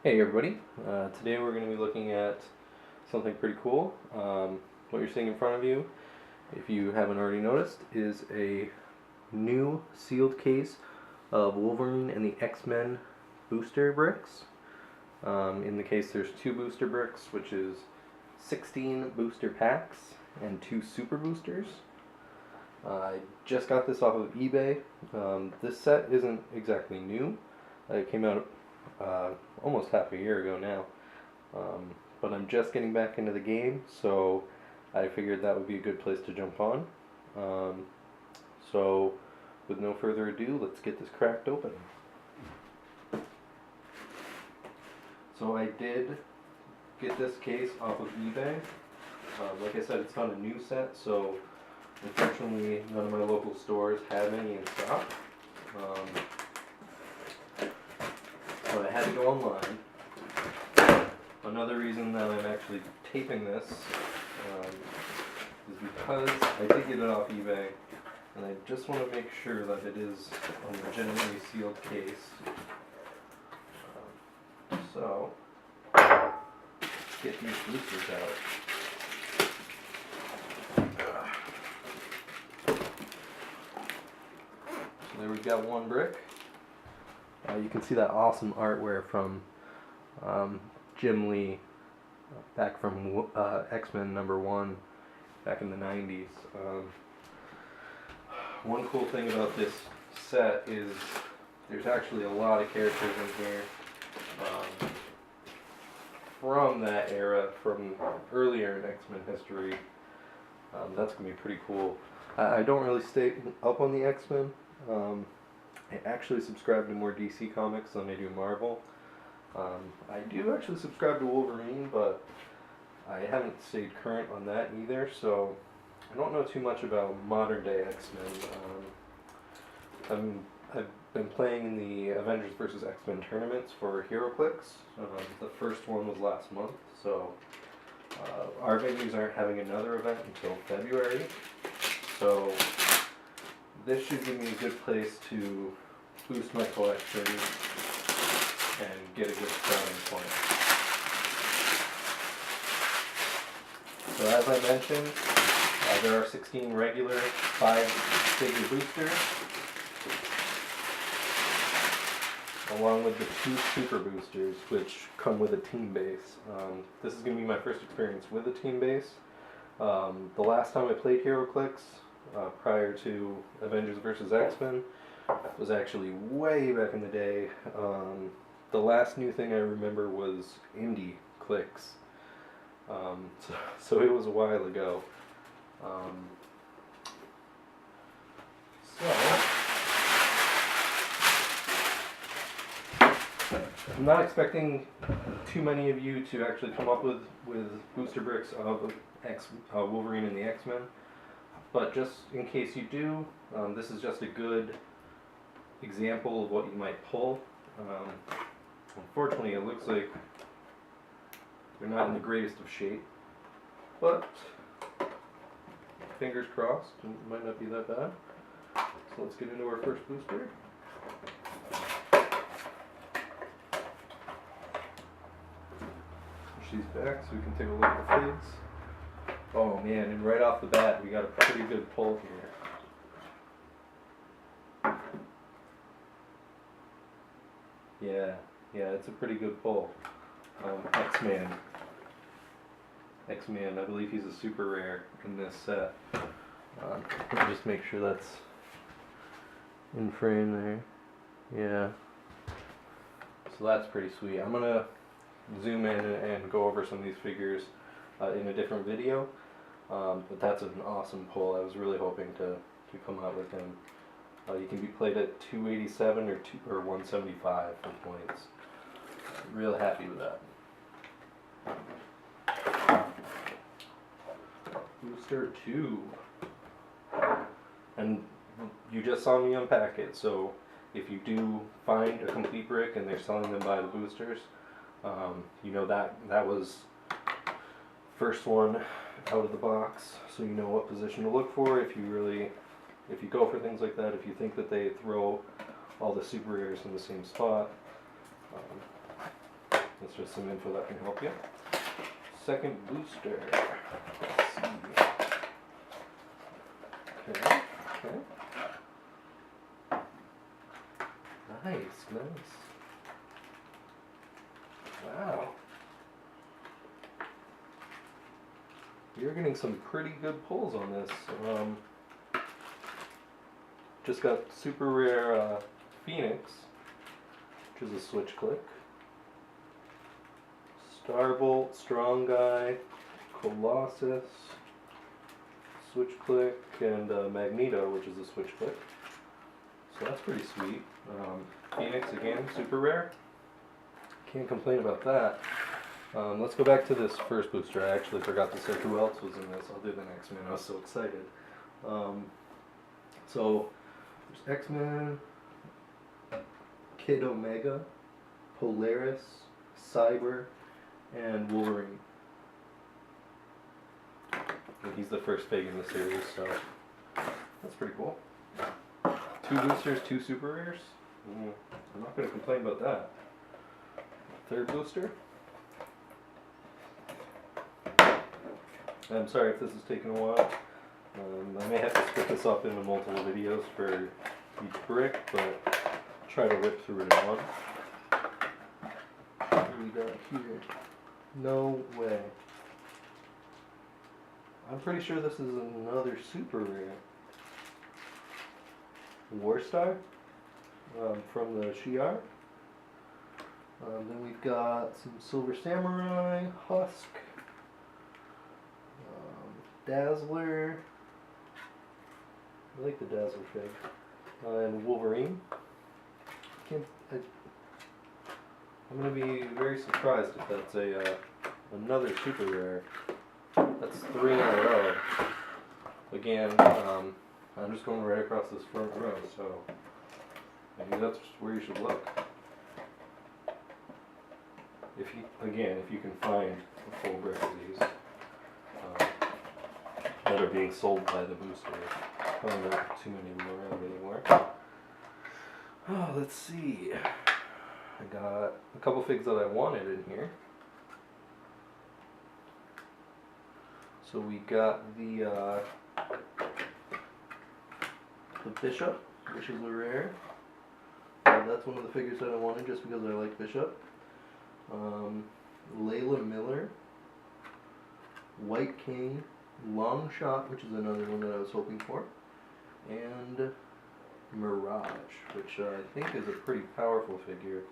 Hey everybody, today we're going to be looking at something pretty cool. What you're seeing in front of you, if you haven't already noticed, is a new sealed case of Wolverine and the X-Men booster bricks. In the case there's 2 booster bricks, which is 16 booster packs and 2 super boosters. I just got this off of eBay. This set isn't exactly new. It came out almost half a year ago now. But I'm just getting back into the game, so I figured that would be a good place to jump on. So with no further ado, let's get this cracked open. So I did get this case off of eBay. Like I said, it's not a new set, so unfortunately none of my local stores have any in stock. So I had to go online. Another reason that I'm actually taping this is because I did get it off eBay, and I just want to make sure that it is a legitimately sealed case. So, let's get these boosters out. So there we've got one brick. You can see that awesome artwork from Jim Lee back from X-Men #1 back in the 90s. One cool thing about this set is there's actually a lot of characters in here from that era, from earlier in X-Men history. That's going to be pretty cool. I don't really stay up on the X-Men. I actually subscribe to more DC comics than I do Marvel. I do actually subscribe to Wolverine, but I haven't stayed current on that either, so I don't know too much about modern day X-Men. I've been playing in the Avengers vs. X-Men tournaments for Clix. The first one was last month, so our venues aren't having another event until February, so this should give me a good place to boost my collection and get a good starting point. So as I mentioned, there are 16 regular 5-figure boosters, along with the 2 super boosters, which come with a team base. This is going to be my first experience with a team base. The last time I played HeroClix, prior to Avengers vs. X-Men, was actually way back in the day. The last new thing I remember was Indie Clix. So it was a while ago. I'm not expecting too many of you to actually come up with booster bricks of Wolverine and the X-Men. But just in case you do, this is just a good example of what you might pull. Unfortunately, it looks like they're not in the greatest of shape, but fingers crossed, it might not be that bad. So let's get into our first booster. Push these back so we can take a look at the figs. Oh man, and right off the bat, we got a pretty good pull here. Yeah, it's a pretty good pull. X-Man, I believe he's a super rare in this set. Let me just make sure that's in frame there. Yeah. So that's pretty sweet. I'm gonna zoom in and go over some of these figures in a different video. But that's an awesome pull. I was really hoping to come out with him. You can be played at 287 or 175 for points. Real happy with that. Booster 2. And you just saw me unpack it, so if you do find a complete brick and they're selling them by the boosters, you know that was first one out of the box, so you know what position to look for if you go for things like that, if you think that they throw all the super rares in the same spot. That's just some info that can help you. Second booster. Let's see. Okay, okay. Nice, nice. Wow. You're getting some pretty good pulls on this. Just got super rare Phoenix, which is a switch click. Starbolt, Strong Guy, Colossus, switch click, and Magneto, which is a switch click. So that's pretty sweet. Phoenix again, super rare. Can't complain about that. Let's go back to this first booster. I actually forgot to say who else was in this other than X-Men. I was so excited. So there's X-Men, Kid Omega, Polaris, Cyber, and Wolverine. And he's the first fig in the series, so that's pretty cool. 2 boosters, 2 super rares. I'm not going to complain about that. Third booster. I'm sorry if this is taking a while. I may have to split this up into multiple videos for each brick, but try to rip through it in one. What do we got here? No way. I'm pretty sure this is another super rare. Warstar from the Shi'ar. Then we've got some Silver Samurai, Husk, Dazzler. I like the Dazzler fig. And Wolverine. I'm going to be very surprised if that's another super rare. That's 3 in a row. Again, I'm just going right across this front row, so maybe that's where you should look. If you can find a full brick of these that are being sold by the booster. Probably not too many of them around anymore. Oh, let's see. I got a couple figs that I wanted in here. So we got the Bishop, which is a rare. That's one of the figures that I wanted just because I like Bishop. Layla Miller, White King, Long Shot, which is another one that I was hoping for, and Mirage, which I think is a pretty powerful figure.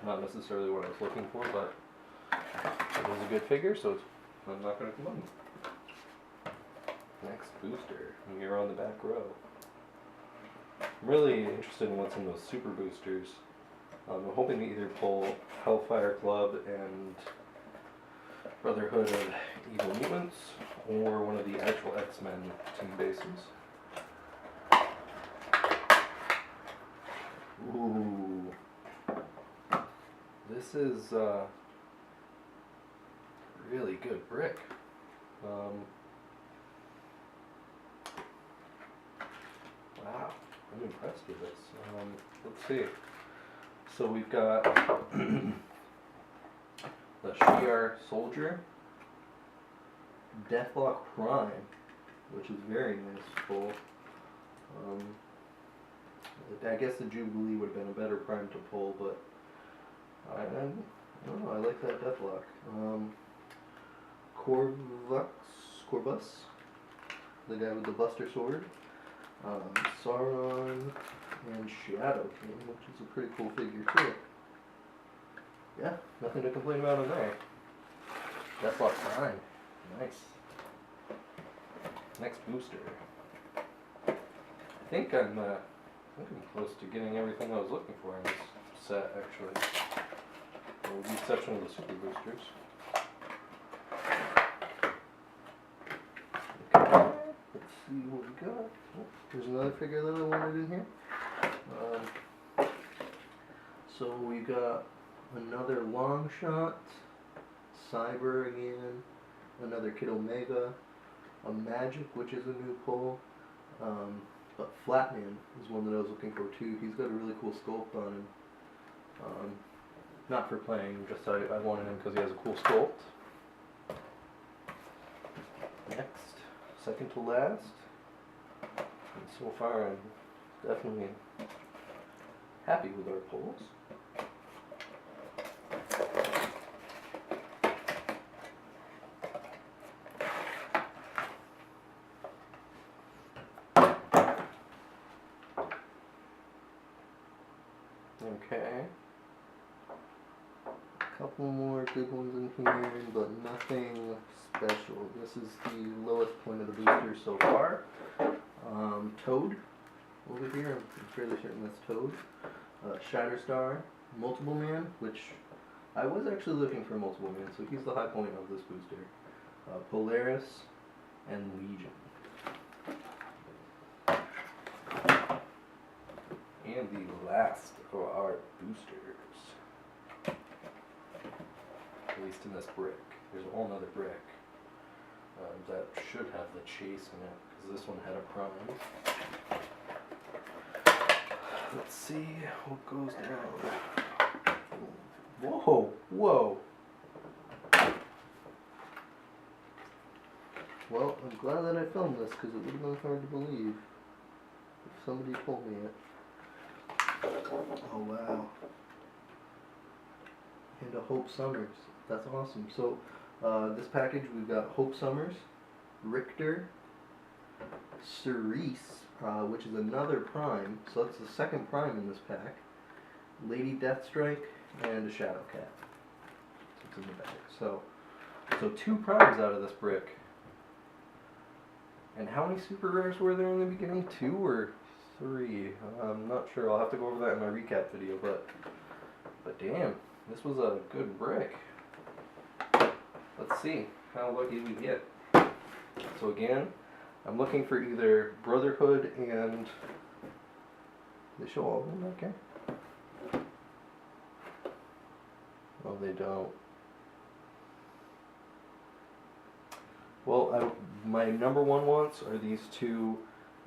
Not necessarily what I was looking for, but it is a good figure, so I'm not going to complain. Next booster, and you're on the back row. I'm really interested in what's in those super boosters. I'm hoping to either pull Hellfire Club and Brotherhood of Evil Mutants, or one of the actual X-Men team bases. Ooh. This is really good brick. Wow, I'm impressed with this. Let's see. So we've got the Shi'ar Soldier, Deathlock Prime, which is very nice pull. I guess the Jubilee would have been a better prime to pull, but I don't know, I like that Deathlock. Corvus, the guy with the Buster Sword, Sauron, and Shadow King, which is a pretty cool figure too. Yeah, nothing to complain about on there. Deathlock Prime, nice. Next booster. I think I'm close to getting everything I was looking for in this set, actually. With the exception of the super boosters. Okay, let's see what we got. Oh, there's another figure that I wanted in here. So we got another Long Shot, Cyber again, another Kid Omega, a Magic, which is a new pull. But Flatman is one that I was looking for too. He's got a really cool sculpt on him. not for playing, just I wanted him because he has a cool sculpt. Next, second to last, and so far I'm definitely happy with our pulls. Okay. A couple more good ones in here, but nothing special. This is the lowest point of the booster so far. Toad over here, I'm fairly certain that's Toad. Shatterstar, Multiple Man, which I was actually looking for Multiple Man, so he's the high point of this booster. Polaris, and Legion. And the last of our boosters. At least in this brick. There's a whole nother brick that should have the chase in it, because this one had a prime. Let's see what goes down. Whoa, whoa. Well, I'm glad that I filmed this, because it would have been hard to believe if somebody told me it. Oh wow. And a Hope Summers. That's awesome. So this package we've got Hope Summers, Richter, Cerise, which is another prime, so that's the second prime in this pack, Lady Deathstrike, and a Shadow Cat. It's in the bag. So 2 primes out of this brick. And how many super rares were there in the beginning? 2 or 3? I'm not sure. I'll have to go over that in my recap video, but damn, this was a good brick. Let's see how lucky we get. So again, I'm looking for either Brotherhood and they show all of them, okay? Oh, they don't. Well, my number one ones are these 2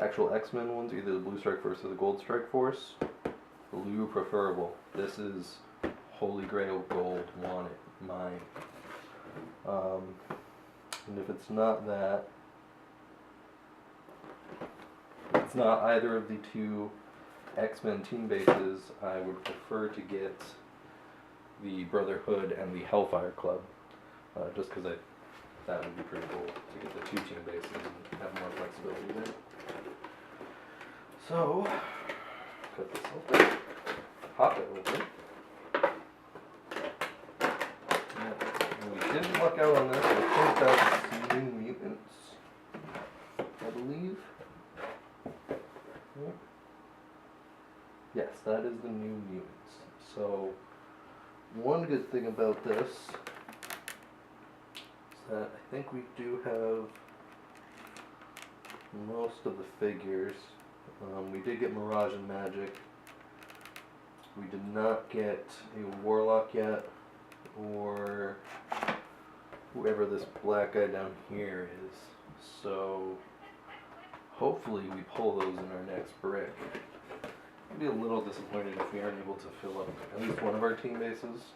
actual X-Men ones, either the Blue Strike Force or the Gold Strike Force. Blue preferable. This is Holy Grail Gold. Want it. Mine. And if it's not that, if it's not either of the 2 X-Men team bases, I would prefer to get the Brotherhood and the Hellfire Club. Just because that would be pretty cool to get the 2 team bases and have more flexibility there. So, cut this open, pop it open. And we didn't luck out on this. I think that's New Mutants, I believe. Yeah. Yes, that is the New Mutants. So, one good thing about this is that I think we do have most of the figures. We did get Mirage and Magic. We did not get a Warlock yet, or whoever this black guy down here is. So hopefully we pull those in our next brick. I'd be a little disappointed if we aren't able to fill up at least one of our team bases.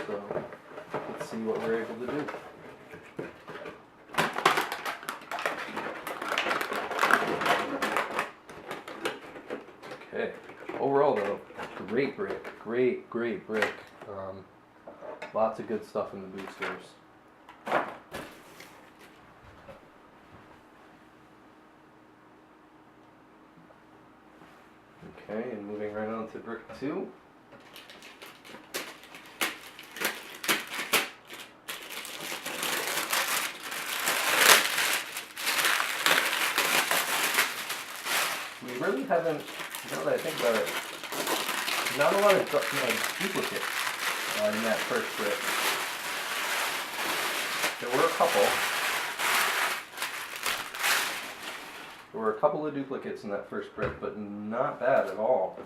So let's see what we're able to do. Okay. Overall though, great brick. Great brick. Lots of good stuff in the boosters. Okay, and moving right on to brick 2. We really haven't, now that I think about it, not a lot of duplicates in that first brick. There were a couple. There were a couple of duplicates in that first brick, but not bad at all.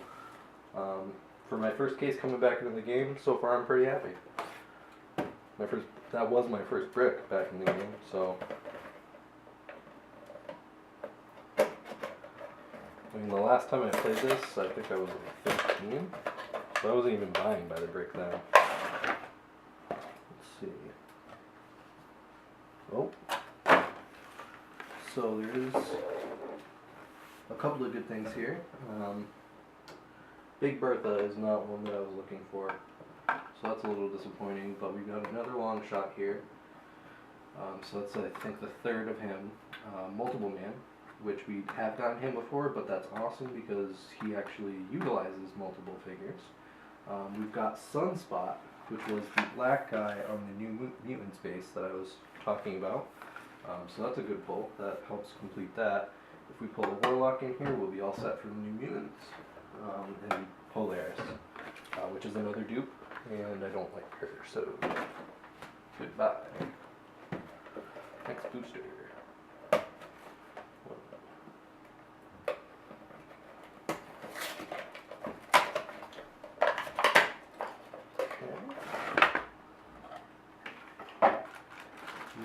For my first case coming back into the game, so far I'm pretty happy. That was my first brick back in the game, so. I mean, the last time I played this, I think I was like 15, so I wasn't even buying by the brick then. Let's see. Oh. So there's a couple of good things here. Big Bertha is not one that I was looking for, so that's a little disappointing, but we got another long shot here. So that's, I think, the third of him. Multiple Man, which we have gotten him before, but that's awesome because he actually utilizes multiple figures. We've got Sunspot, which was the black guy on the New Mutants base that I was talking about. So that's a good pull. That helps complete that. If we pull the Warlock in here, we'll be all set for the New Mutants. And Polaris, which is another dupe, and I don't like her, so goodbye. Next booster.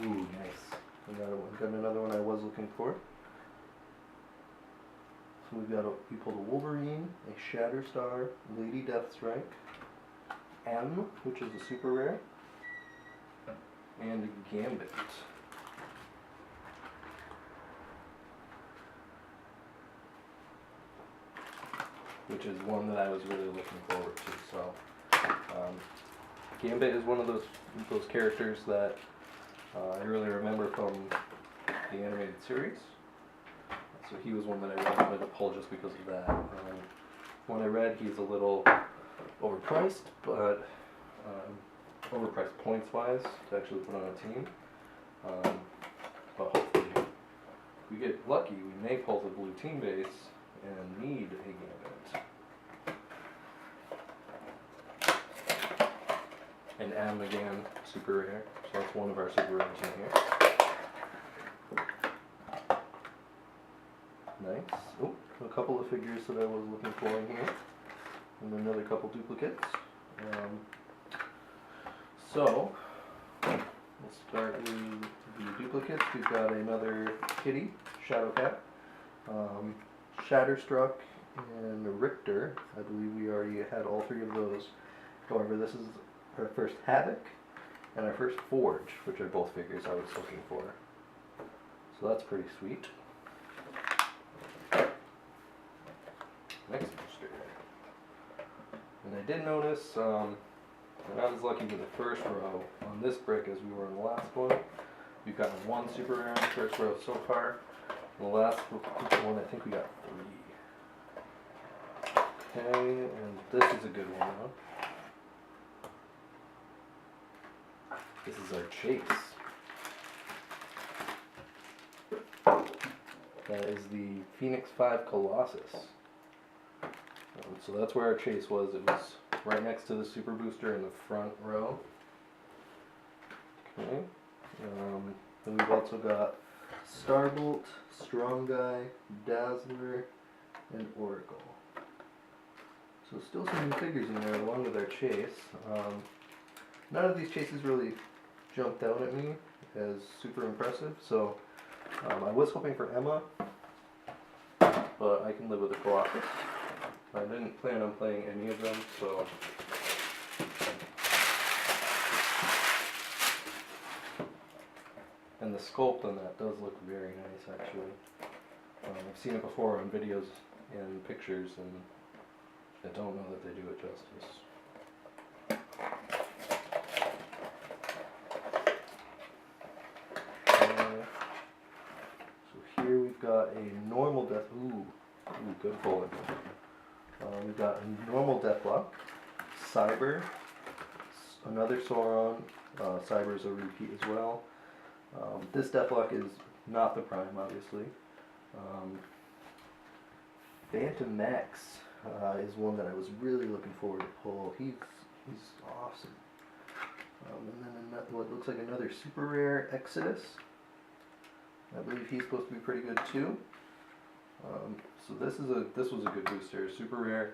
Ooh, nice. We got another one I was looking for. So we pulled a Wolverine, a Shatterstar, Lady Deathstrike, M, which is a super rare, and a Gambit. Which is one that I was really looking forward to. So, Gambit is one of those characters that I really remember from the animated series. So he was one that I really wanted to pull just because of that. When I read, he's a little overpriced, but overpriced points-wise to actually put on a team. But hopefully, if we get lucky, we may pull the blue team base and need a Gambit. And M again, super rare. So that's one of our super rares in here. Nice. Oh, a couple of figures that I was looking for in here. And another couple duplicates. So, we'll start with the duplicates. We've got another Kitty, Shadowcat, Shatterstruck, and Richter. I believe we already had all three of those. However, this is our first Havoc and our first Forge, which are both figures I was looking for. So that's pretty sweet. Next booster. And I did notice, we're not as lucky with the first row on this brick as we were in the last one. We've gotten one super rare in the first row so far. In the last one, I think we got 3. Okay, and this is a good one though. This is our Chase. That is the Phoenix 5 Colossus. So that's where our Chase was. It was right next to the super booster in the front row. Okay. Then we've also got Starbolt, Strong Guy, Dazzler, and Oracle. So still some new figures in there along with our Chase. None of these Chases really jumped out at me as super impressive, so I was hoping for Emma, but I can live with the Colossus. I didn't plan on playing any of them, so and the sculpt on that does look very nice actually. I've seen it before on videos and pictures, and I don't know that they do it justice. So here we've got a normal death. Ooh, good pulling. We've got a normal Deathlock, Cyber, another Sauron. Cyber is a repeat as well. This Deathlock is not the Prime, obviously. Phantom Max is one that I was really looking forward to pull. He's awesome. And then what looks like another super rare Exodus. I believe he's supposed to be pretty good too. So this was a good booster, super rare,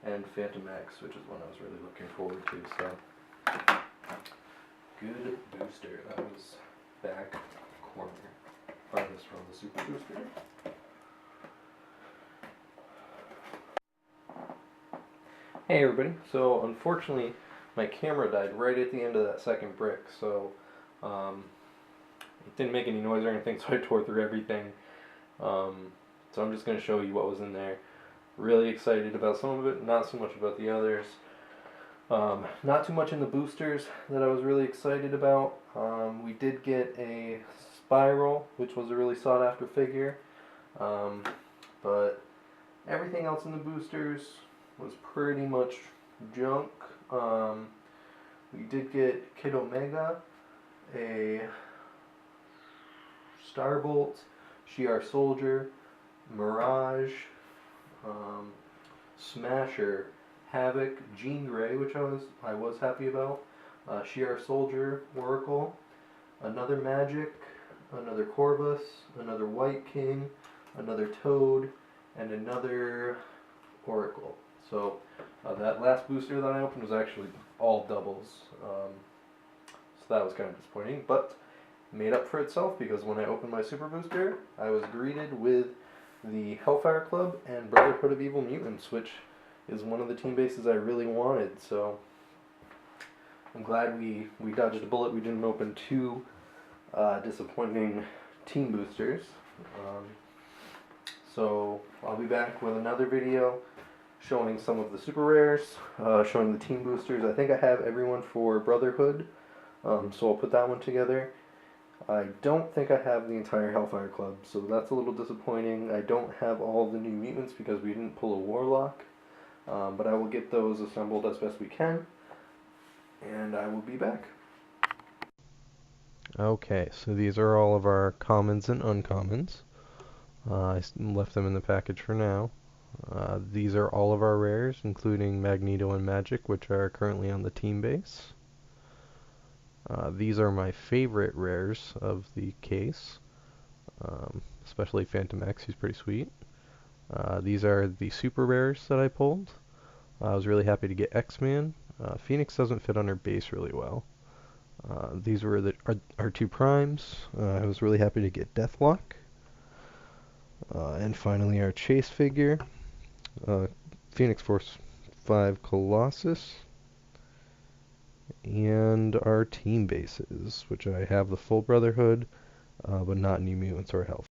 and Phantom Max, which is one I was really looking forward to. So good booster. That was back corner, farthest from the super booster. Hey everybody, so unfortunately my camera died right at the end of that second brick, so it didn't make any noise or anything, so I tore through everything. So I'm just going to show you what was in there. Really excited about some of it, not so much about the others. Not too much in the boosters that I was really excited about. We did get a Spiral, which was a really sought after figure, but everything else in the boosters was pretty much junk. We did get Kid Omega, a Starbolt, Shi'ar Soldier, Mirage, Smasher, Havoc, Jean Grey, which I was happy about, Shi'ar Soldier, Oracle, another Magic, another Corvus, another White King, another Toad, and another Oracle. So that last booster that I opened was actually all doubles. So that was kind of disappointing, but made up for itself because when I opened my super booster, I was greeted with the Hellfire Club and Brotherhood of Evil Mutants, which is one of the team bases I really wanted. So I'm glad we dodged a bullet. We didn't open two disappointing team boosters. So I'll be back with another video showing some of the super rares, showing the team boosters. I think I have everyone for Brotherhood, so I'll put that one together. I don't think I have the entire Hellfire Club, so that's a little disappointing. I don't have all the new mutants because we didn't pull a Warlock, but I will get those assembled as best we can, and I will be back. Okay, so these are all of our commons and uncommons. I left them in the package for now. These are all of our rares, including Magneto and Magic, which are currently on the team base. These are my favorite rares of the case, especially Phantom X, who's pretty sweet. These are the super rares that I pulled. I was really happy to get X-Man. Phoenix doesn't fit on her base really well. These were our two primes. I was really happy to get Deathlock. And finally our chase figure, Phoenix Force 5 Colossus, and our team bases, which I have the full Brotherhood, but not New Mutants or Health.